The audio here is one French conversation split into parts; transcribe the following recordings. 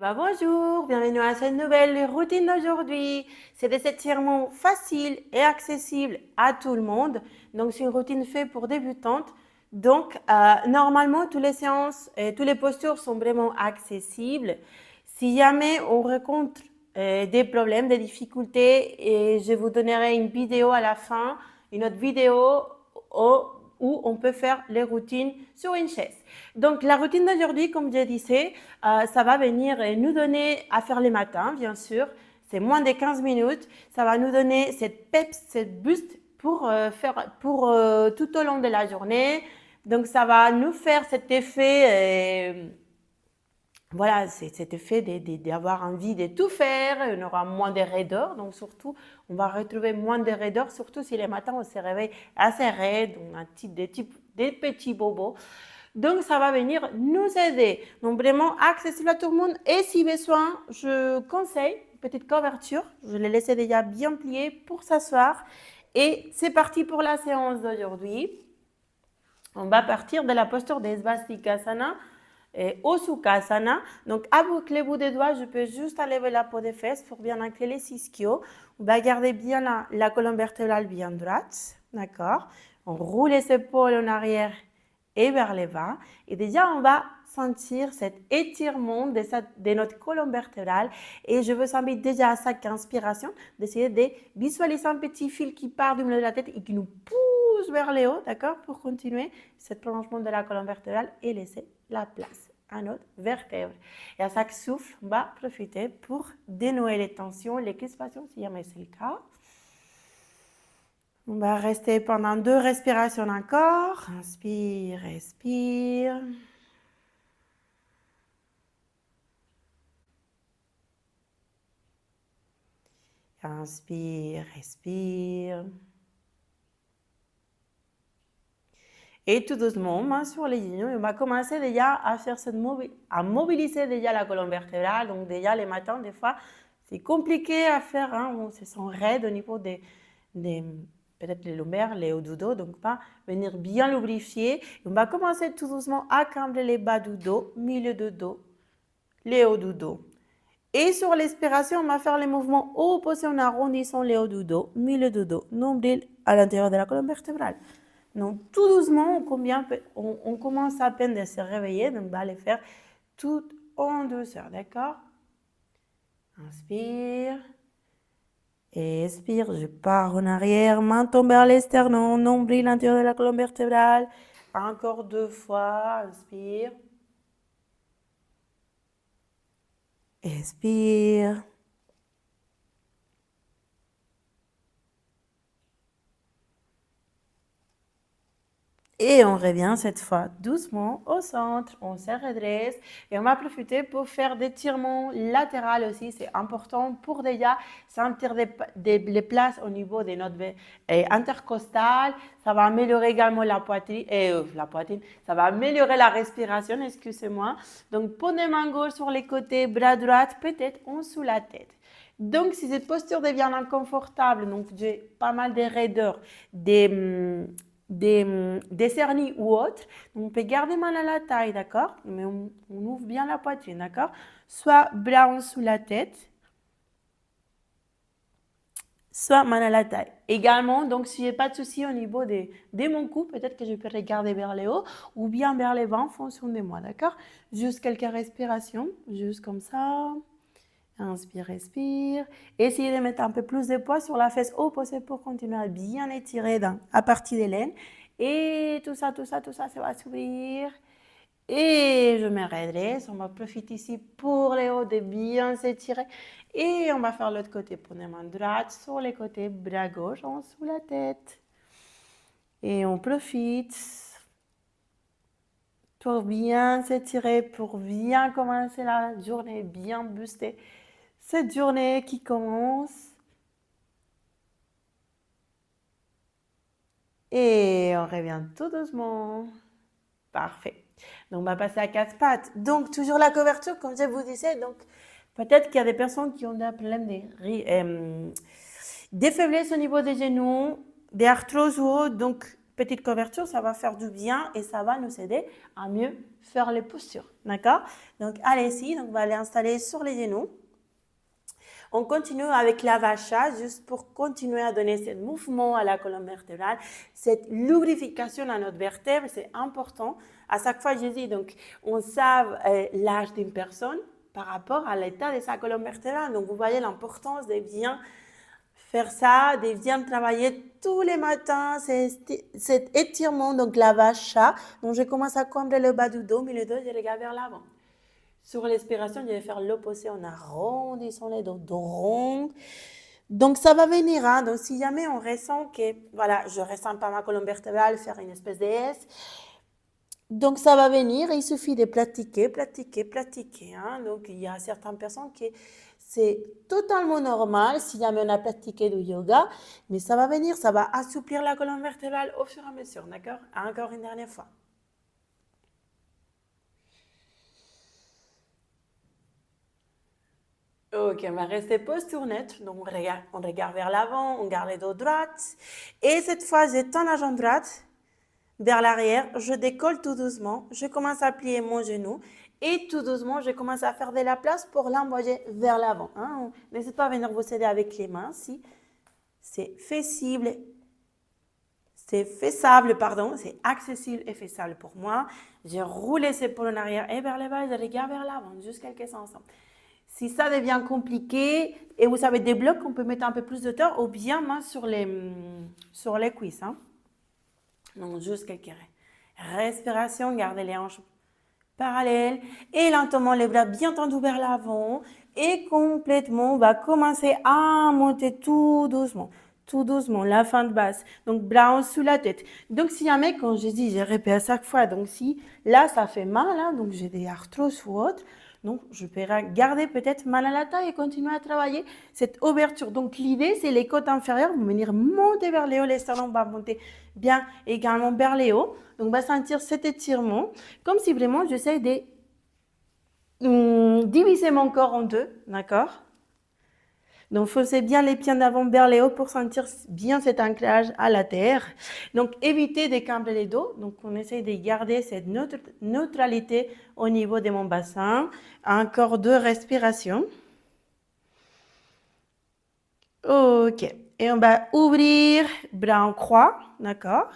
Bonjour, bienvenue à cette nouvelle routine d'aujourd'hui. C'est des étirements faciles et accessibles à tout le monde. Donc, c'est une routine faite pour débutantes. Donc, normalement, toutes les séances et toutes les postures sont vraiment accessibles. Si jamais on rencontre des problèmes, des difficultés, et je vous donnerai une vidéo à la fin, une autre vidéo où on peut faire les routines sur une chaise. Donc, la routine d'aujourd'hui, comme je disais, ça va venir nous donner à faire les matins, bien sûr. C'est moins de 15 minutes. Ça va nous donner cette peps, cette boost pour tout au long de la journée. Donc, ça va nous faire cet effet, voilà, c'est cet effet d'avoir envie de tout faire. On aura moins de raideur. Donc, surtout, on va retrouver moins de raideur, surtout si les matins, on se réveille assez raide, on a des petits bobos. Donc, ça va venir nous aider. Donc, vraiment accessible à tout le monde. Et si besoin, je conseille une petite couverture. Je l'ai laissé déjà bien plié pour s'asseoir. Et c'est parti pour la séance d'aujourd'hui. On va partir de la posture des Svastikasana et Osukasana. Donc, avec les bouts des doigts, je peux juste enlever la peau des fesses pour bien ancrer les ischios. On va garder bien la colonne vertébrale bien droite. D'accord? On roule les épaules en arrière et vers le bas. Et déjà, on va sentir cet étirement de notre colonne vertébrale. Et je vous invite déjà à chaque inspiration d'essayer de visualiser un petit fil qui part du milieu de la tête et qui nous pousse vers le haut, d'accord, pour continuer ce prolongement de la colonne vertébrale et laisser la place à notre vertèbre. Et à chaque souffle, on va profiter pour dénouer les tensions, les crispations, si jamais c'est le cas. On va rester pendant 2 respirations encore. Inspire, expire. Inspire, expire. Et tout doucement, main sur les genoux, on va commencer déjà à faire à mobiliser déjà la colonne vertébrale. Donc déjà les matins, des fois, c'est compliqué à faire. On se sent raide au niveau des peut-être les lombaires, les hauts du dos. Donc pas venir bien lubrifier. Et on va commencer tout doucement à cambrer les bas du dos, milieu du dos, les hauts du dos. Et sur l'expiration, on va faire les mouvements opposés en arrondissant les hauts du dos, milieu du dos, nombril à l'intérieur de la colonne vertébrale. Donc, tout doucement, on commence à peine de se réveiller, donc on va les faire tout en douceur, d'accord? Inspire. Expire, je pars en arrière, main tombe vers l'externe, nombril à l'intérieur de la colonne vertébrale. Encore 2 fois, inspire. Expire. Et on revient cette fois doucement au centre, on se redresse et on va profiter pour faire des étirements latéraux aussi. C'est important pour déjà sentir les places au niveau de notre intercostale. Ça va améliorer également la poitrine, ça va améliorer la respiration, excusez-moi. Donc, prenez main gauche sur les côtés, bras droit, peut-être en dessous la tête. Donc, si cette posture devient inconfortable, donc j'ai pas mal de raideurs, des cernis ou autres, on peut garder main à la taille, d'accord? Mais on ouvre bien la poitrine, d'accord? Soit bras en dessous la tête, soit main à la taille. Également, donc s'il n'y a pas de souci au niveau de mon cou, peut-être que je peux regarder vers le haut ou bien vers le bas en fonction de moi, d'accord? Juste quelques respirations, juste comme ça. Inspire, expire. Essayez de mettre un peu plus de poids sur la fesse opposée pour continuer à bien étirer à partir des l'aine. Et tout ça, ça va s'ouvrir. Et je me redresse. On va profiter ici pour les hauts de bien s'étirer. Et on va faire l'autre côté. Prenez main droite sur les côtés, bras gauche en dessous la tête. Et on profite pour bien s'étirer, pour bien commencer la journée, bien booster cette journée qui commence. Et on revient tout doucement. Parfait. Donc, on va passer à 4 pattes. Donc, toujours la couverture, comme je vous disais. Donc, peut-être qu'il y a des personnes qui ont des problèmes des faiblesses au niveau des genoux, des arthroses ou autres. Donc, petite couverture, ça va faire du bien et ça va nous aider à mieux faire les postures. D'accord? Donc, allez-y, donc on va aller installer sur les genoux. On continue avec la vacha, juste pour continuer à donner ce mouvement à la colonne vertébrale, cette lubrification à notre vertèbre, c'est important. À chaque fois, je dis, donc, on sait l'âge d'une personne par rapport à l'état de sa colonne vertébrale. Donc, vous voyez l'importance de bien faire ça, de bien travailler tous les matins, cet étirement, donc la vacha. Donc, je commence à combler le bas du dos, mais le dos, je regarde vers l'avant. Sur l'expiration, je vais faire l'opposé en arrondissant les dos rond. Donc, ça va venir. Hein? Donc, si jamais on ressent que, voilà, je ne ressens pas ma colonne vertébrale, faire une espèce de S. Donc, ça va venir. Il suffit de pratiquer. Hein? Donc, il y a certaines personnes qui, c'est totalement normal si jamais on a pratiqué du yoga. Mais ça va venir. Ça va assouplir la colonne vertébrale au fur et à mesure. D'accord? Encore une dernière fois. Ok, on va rester posture neutre. Donc, on regarde vers l'avant, on garde les dos droites. Et cette fois, j'étends la jambe droite vers l'arrière. Je décolle tout doucement. Je commence à plier mon genou. Et tout doucement, je commence à faire de la place pour l'envoyer vers l'avant. Hein. N'hésitez pas à venir vous aider avec les mains. Si c'est faisable, c'est accessible et faisable pour moi. Je roule les épaules en arrière et vers le bas. Je regarde vers l'avant. Juste quelques instants. Si ça devient compliqué et vous avez des blocs, on peut mettre un peu plus de temps ou bien main sur les cuisses. Hein. Donc, juste quelques respirations, gardez les hanches parallèles et lentement les bras bien tendus vers l'avant et complètement, on va commencer à monter tout doucement, la fin de basse. Donc, bras en dessous la tête. Donc, si jamais, quand je dis, je répète à chaque fois, donc si là, ça fait mal, hein, donc j'ai des arthroses ou autre, donc, je peux garder peut-être mal à la taille et continuer à travailler cette ouverture. Donc, l'idée, c'est les côtes inférieures vont venir monter vers les hauts. Les sternums vont monter bien également vers les hauts. Donc, on va sentir cet étirement comme si vraiment j'essaie de diviser mon corps en deux. D'accord? Donc, forcez bien les pieds en avant vers les hauts pour sentir bien cet ancrage à la terre. Donc, évitez de cambrer les dos. Donc, on essaie de garder cette neutralité au niveau de mon bassin. Encore 2 respirations. Ok. Et on va ouvrir, bras en croix. D'accord?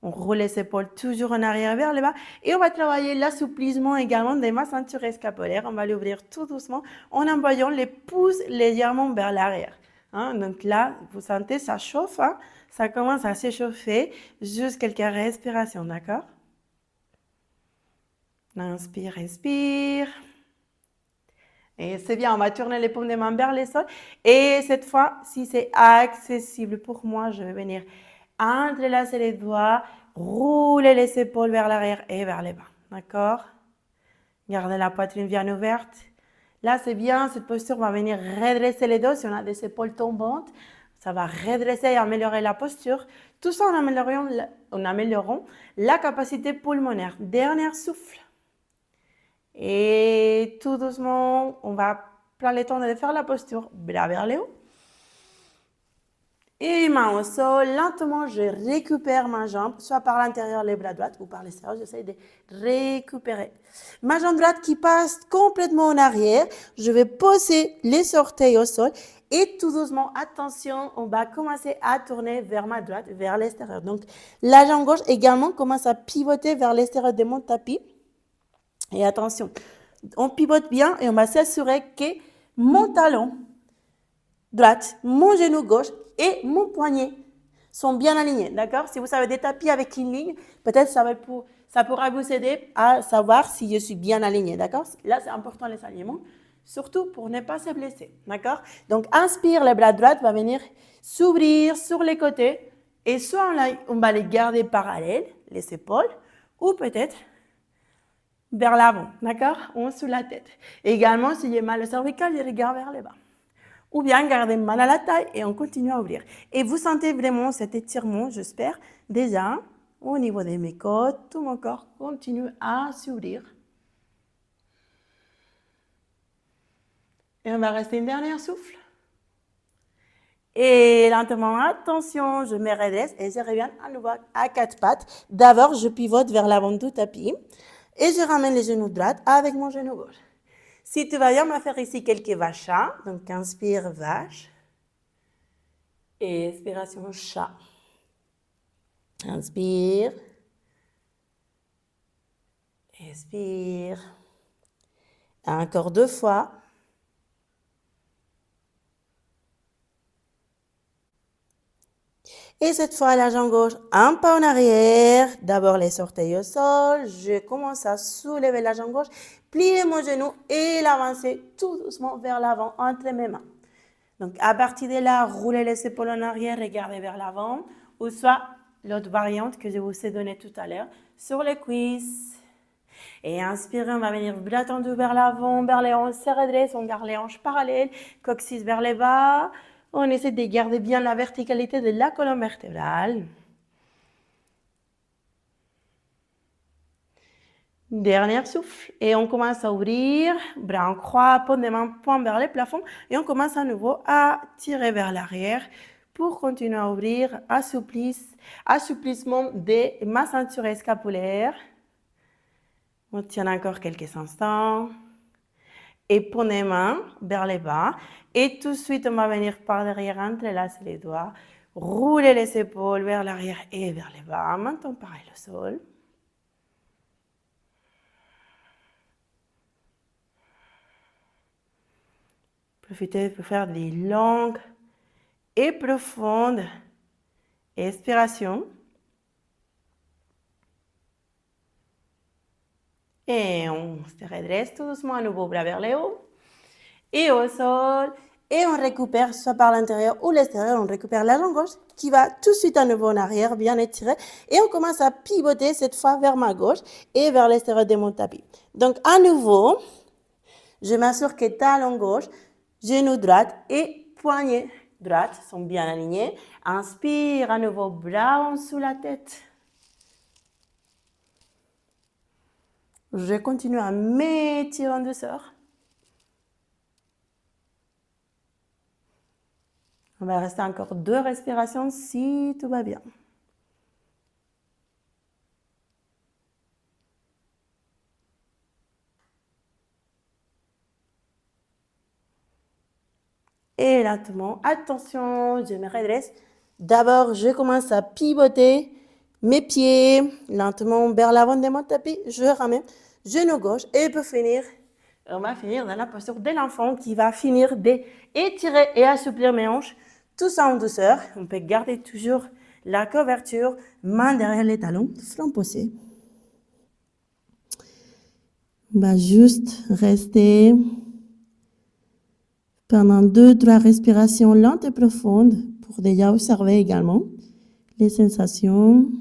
On roule les épaules toujours en arrière vers le bas. Et on va travailler l'assouplissement également de ma ceinture scapulaire. On va l'ouvrir tout doucement en envoyant les pouces légèrement vers l'arrière. Hein, donc là, vous sentez, ça chauffe. Hein, ça commence à s'échauffer. Juste quelques respirations, d'accord? Inspire, expire. Et c'est bien, on va tourner les paumes des mains vers les sols. Et cette fois, si c'est accessible pour moi, je vais venir entrelacer les doigts, rouler les épaules vers l'arrière et vers les bas. D'accord? Gardez la poitrine bien ouverte. Là, c'est bien, cette posture va venir redresser les dos. Si on a des épaules tombantes, ça va redresser et améliorer la posture. Tout ça en améliorant la capacité pulmonaire. Dernier souffle. Et tout doucement, on va prendre le temps de faire la posture. Bras vers les hauts. Et main au sol, lentement, je récupère ma jambe, soit par l'intérieur, les bras droits ou par l'extérieur, j'essaie de récupérer. Ma jambe droite qui passe complètement en arrière, je vais poser les orteils au sol et tout doucement, attention, on va commencer à tourner vers ma droite, vers l'extérieur. Donc, la jambe gauche également commence à pivoter vers l'extérieur de mon tapis. Et attention, on pivote bien et on va s'assurer que mon talon droite, mon genou gauche et mon poignet sont bien alignés, d'accord? Si vous avez des tapis avec une ligne, peut-être ça pourra vous aider à savoir si je suis bien alignée, d'accord? Là, c'est important les alignements, surtout pour ne pas se blesser, d'accord? Donc, inspire, les bras droits va venir s'ouvrir sur les côtés et soit on va les garder parallèles, les épaules, ou peut-être vers l'avant, d'accord? Ou sous la tête. Et également, si j'ai mal au cervical, je regarde vers le bas. Ou bien garder mal à la taille et on continue à ouvrir. Et vous sentez vraiment cet étirement, j'espère, déjà au niveau de mes côtes, tout mon corps continue à s'ouvrir. Et on va rester une dernière souffle. Et lentement, attention, je me redresse et je reviens à nouveau à quatre pattes. D'abord, je pivote vers l'avant du tapis et je ramène les genoux droits avec mon genou gauche. Si tu vas bien, on va faire ici quelques vachas. Donc, inspire, vache. Et expiration, chat. Inspire. Expire. Encore 2 fois. Et cette fois, la jambe gauche, un pas en arrière. D'abord les orteils au sol. Je commence à soulever la jambe gauche, plier mon genou et l'avancer tout doucement vers l'avant entre mes mains. Donc, à partir de là, roulez les épaules en arrière, regardez vers l'avant. Ou soit l'autre variante que je vous ai donnée tout à l'heure, sur les cuisses. Et inspirez, on va venir bras tendus vers l'avant, vers les hanches, se redresse, on garde les hanches parallèles, coccyx vers les bas. On essaie de garder bien la verticalité de la colonne vertébrale. Dernier souffle. Et on commence à ouvrir, bras en croix, paume des mains, poing vers le plafond. Et on commence à nouveau à tirer vers l'arrière pour continuer à ouvrir, assouplissement de ma ceinture scapulaire. On tient encore quelques instants. Et prenez les mains vers les bas. Et tout de suite, on va venir par derrière, entrelacer les doigts. Rouler les épaules vers l'arrière et vers les bas. Maintenant, pareil, le sol. Profitez pour faire des longues et profondes expirations. Et on se redresse tout doucement à nouveau, bras vers le haut. Et au sol. Et on récupère, soit par l'intérieur ou l'extérieur, on récupère la jambe gauche qui va tout de suite à nouveau en arrière, bien étirée. Et on commence à pivoter cette fois vers ma gauche et vers l'extérieur de mon tapis. Donc, à nouveau, je m'assure que talon gauche, genou droit et poignet droite sont bien alignés. Inspire à nouveau, bras en dessous la tête. Je continue à m'étirer en douceur. On va rester encore 2 respirations si tout va bien. Et lentement, attention, je me redresse. D'abord, je commence à pivoter mes pieds lentement vers l'avant de mon tapis. Je ramène genou gauche et pour finir, on va finir dans la posture de l'enfant qui va finir d'étirer et assouplir mes hanches. Tout ça en douceur. On peut garder toujours la couverture, main derrière les talons, flanc posé. On va juste rester pendant 2-3 respirations lentes et profondes pour déjà observer également les sensations.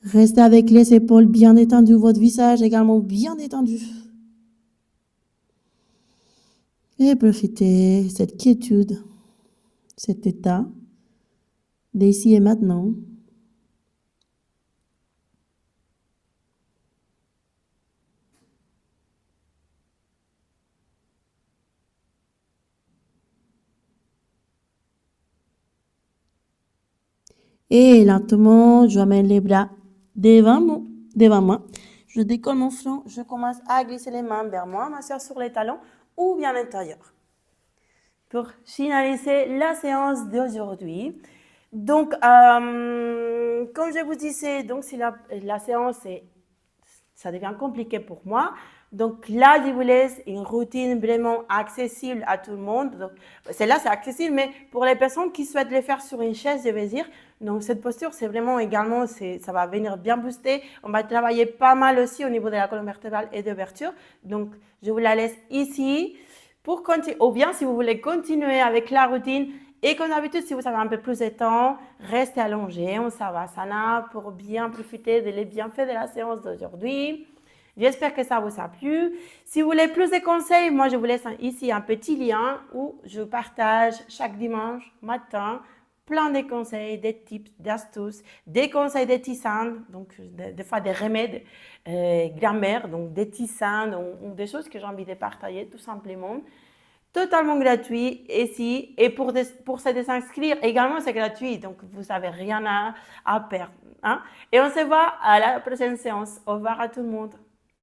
Restez avec les épaules bien détendues, votre visage également bien détendu. Et profitez de cette quiétude, cet état d'ici et maintenant. Et lentement, je mets les bras devant moi. Je décolle mon front, je commence à glisser les mains vers moi, m'asseoir sur les talons ou bien à l'intérieur. Pour finaliser la séance d'aujourd'hui. Donc, comme je vous disais, donc si la séance, ça devient compliqué pour moi. Donc là, je vous laisse une routine vraiment accessible à tout le monde. Donc, celle-là, c'est accessible, mais pour les personnes qui souhaitent le faire sur une chaise, je vais dire, donc cette posture, c'est vraiment également, ça va venir bien booster. On va travailler pas mal aussi au niveau de la colonne vertébrale et d'ouverture. Donc, je vous la laisse ici. Pour continuer, ou bien si vous voulez continuer avec la routine, et comme d'habitude, si vous avez un peu plus de temps, restez allongé en Savasana pour bien profiter des bienfaits de la séance d'aujourd'hui. J'espère que ça vous a plu. Si vous voulez plus de conseils, moi je vous laisse ici un petit lien où je partage chaque dimanche matin plein de conseils, des tips, d'astuces, des conseils de tisanes, donc des fois des remèdes grammaire, donc des tisanes ou des choses que j'ai envie de partager tout simplement. totalement gratuit ici. Et pour se désinscrire également, c'est gratuit. Donc, vous n'avez rien à perdre. Hein? Et on se voit à la prochaine séance. Au revoir à tout le monde.